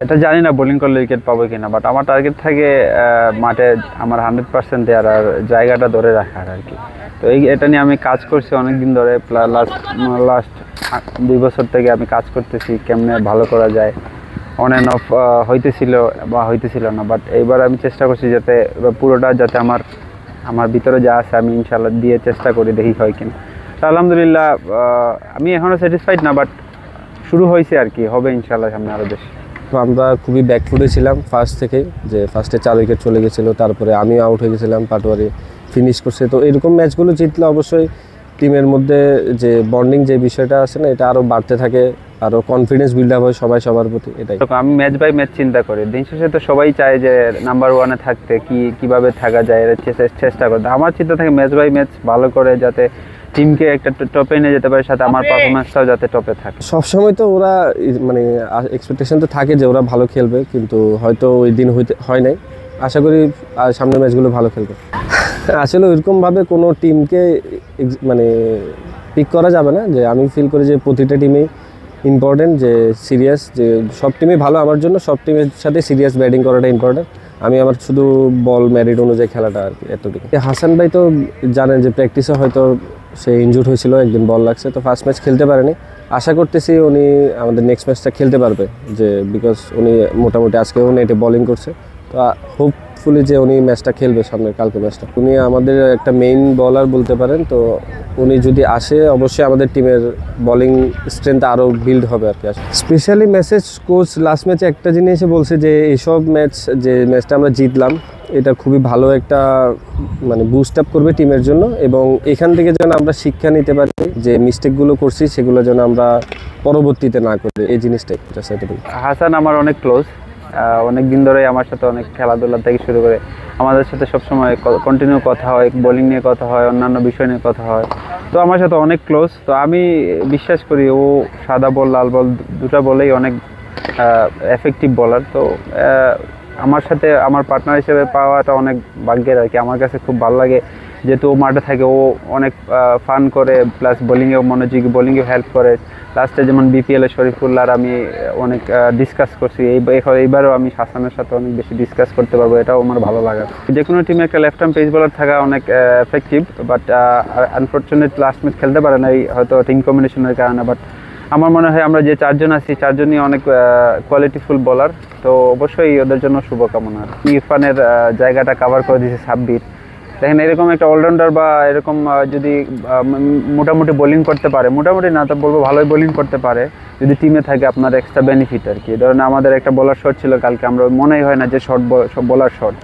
এটা জানি না বোলিং করলে উইকেট পাবো কিনা, বাট আমার টার্গেট থাকে মাঠে আমার 100% দেওয়ার আর জায়গাটা ধরে রাখার আর কি। তো এটা নিয়ে আমি কাজ করছি অনেক দিন ধরে, লাস্ট 2 বছর থেকে আমি কাজ করতেছি কেমনে ভালো করা যায়। অন অ্যান্ড অফ হইতেছিল না, বাট এইবার আমি চেষ্টা করছি যাতে পুরোটা যাতে আমার ভিতরে যা আছে আমি ইনশাল্লাহ দিয়ে চেষ্টা করি, দেখি হয় কিনা। তো আলহামদুলিল্লাহ আমি এখনও স্যাটিসফাইড না, বাট শুরু হয়েছে আর কি, হবে ইনশাল্লাহ সামনে আরও বেশি। তো আমরা খুবই ব্যাকফুটে ছিলাম ফার্স্ট থেকেই, যে ফার্স্টে 4 উইকেট চলে গেছিলো, তারপরে আমিও আউট হয়ে গেছিলাম, পাটোয়ারি ফিনিশ করছে। তো এরকম ম্যাচগুলো জিতলে অবশ্যই টিমের মধ্যে যে বন্ডিং যে বিষয়টা আছে না, এটা আরও বাড়তে থাকে, আরও কনফিডেন্স বিল্ড আপ হয় সবাই সবার প্রতি। এটাই আমি ম্যাচ বাই ম্যাচ চিন্তা করি, দিন শেষে তো সবাই চায় যে নাম্বার 1-এ থাকতে, কিভাবে থাকা যায় এর চেষ্টা করতে। আমার চিন্তা থাকে ম্যাচ বাই ম্যাচ ভালো করে যাতে টিমকে একটা টপে নিয়ে যেতে পারে, সাথে আমার পারফরমেন্সটাও যাতে টপে থাকে। সবসময় তো ওরা মানে এক্সপেকটেশন তো থাকে যে ওরা ভালো খেলবে, কিন্তু হয়তো ওই দিন হয় নাই। আশা করি সামনের ম্যাচগুলো ভালো খেলবে। আসলে ওইরকমভাবে কোনো টিমকে মানে পিক করা যাবে না, যে আমি ফিল করি যে প্রতিটা টিমেই ইম্পর্টেন্ট, যে সিরিয়াস, যে সব টিমই ভালো আমার জন্য, সব টিমের সাথে সিরিয়াস ব্যাটিং করাটা ইম্পর্টেন্ট। আমি আমার শুধু বল মেরিট অনুযায়ী খেলাটা আর কি, এতটুকু। হাসান ভাই তো জানেন যে প্র্যাকটিসে হয়তো সে ইনজুর্ড হয়েছিল, একদিন বল লাগছে, তো ফার্স্ট ম্যাচ খেলতে পারেনি। আশা করতেছি উনি আমাদের নেক্সট ম্যাচটা খেলতে পারবে, যে বিকজ উনি মোটামুটি আজকেও নেটে বোলিং করছে। তো হোপফুলি যে উনি ম্যাচটা খেলবে সামনের কালকে ম্যাচটা। উনি আমাদের একটা মেইন বলার বলতে পারেন, তো উনি যদি আসে অবশ্যই আমাদের টিমের বোলিং স্ট্রেংথ আরও বিল্ড হবে আর কি। স্পেশালি মেসেজ কোচ লাস্ট ম্যাচে একটা জিনিসই বলছে যে এইসব ম্যাচ, যে ম্যাচটা আমরা জিতলাম, এটা খুবই ভালো একটা মানে বুস্ট আপ করবে টিমের জন্য, এবং এখান থেকে যেন আমরা শিক্ষা নিতে পারি, যে মিস্টেকগুলো করছি সেগুলো যেন আমরা পরবর্তীতে না করি, এই জিনিসটাই। হাসান আমার অনেক ক্লোজ, অনেক দিন ধরেই আমার সাথে অনেক খেলাধুলা থেকে শুরু করে আমাদের সাথে সবসময় কন্টিনিউ কথা হয়, বোলিং নিয়ে কথা হয়, অন্যান্য বিষয় নিয়ে কথা হয়। তো আমার সাথে অনেক ক্লোজ। তো আমি বিশ্বাস করি ও সাদা বল লাল বল দুটা বলেই অনেক এফেক্টিভ বলার। তো আমার সাথে আমার পার্টনার হিসেবে পাওয়াটা অনেক ভাগ্যের আর কি। আমার কাছে খুব ভালো লাগে যেহেতু ও মাঠে থাকে, ও অনেক ফান করে, প্লাস বোলিংয়েও মনোযোগী, বোলিংয়েও হেল্প করে। লাস্টে যেমন বিপিএলে শরীফুল্লাহর আমি অনেক ডিসকাস করছি, এইবারও আমি হাসানের সাথে অনেক বেশি ডিসকাস করতে পারবো, এটাও আমার ভালো লাগে। যে কোনো টিমে একটা লেফট আর্ম পেস বোলার থাকা অনেক effective, but unfortunate last match খেলতে পারে না, হয়তো টিম কম্বিনেশনের কারণে। বাট আমার মনে হয় আমরা যে 4 জন আছি, 4 জনই অনেক কোয়ালিটিফুল বোলার। তো অবশ্যই ওদের জন্য শুভকামনা। ইরফানের জায়গাটা কাভার করে দিয়েছে সাব্বির। দেখেন এরকম একটা অলরাউন্ডার বা এরকম যদি মোটামুটি বোলিং করতে পারে, মোটামুটি না তো বলবো ভালোই বোলিং করতে পারে, যদি টিমে থাকে আপনার এক্সট্রা বেনিফিট আর কি। ধরেন আমাদের একটা বলার শট ছিল কালকে, আমরা মনেই হয় না যে বলার শট,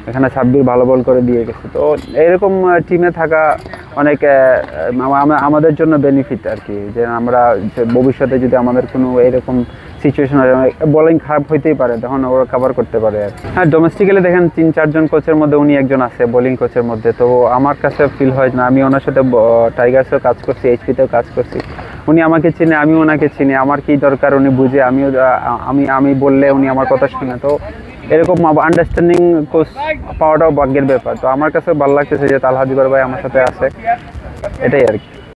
এখানে সাব্বির ভালো বল করে দিয়ে গেছে। তো এরকম টিমে থাকা অনেক আমাদের জন্য বেনিফিট আর কি, যে আমরা ভবিষ্যতে যদি আমাদের কোনো এরকম সিচুয়েশন হয়, বোলিং খারাপ হইতেই পারে, তখন ওরা কভার করতে পারে আর কি। হ্যাঁ, ডোমেস্টিক্যালি দেখেন 3-4 জন কোচের মধ্যে উনি একজন আছে বোলিং কোচের মধ্যে। তো আমার কাছে ফিল হয় না, আমি ওনার সাথে টাইগার্সেও কাজ করছি, এইচপিতেও কাজ করছি, উনি আমাকে চিনে, আমি ওনাকে চিনি, আমার কি দরকার উনি বুঝে, আমি বললে উনি আমার কথা শুনে। তো এরকম আন্ডারস্ট্যান্ডিং কোচ পাওয়াটাও ভাগ্যের ব্যাপার। তো আমার কাছে ভালো লাগতেছে যে তালহা জুবায়ের ভাই আমার সাথে আছে, এটাই আর কি।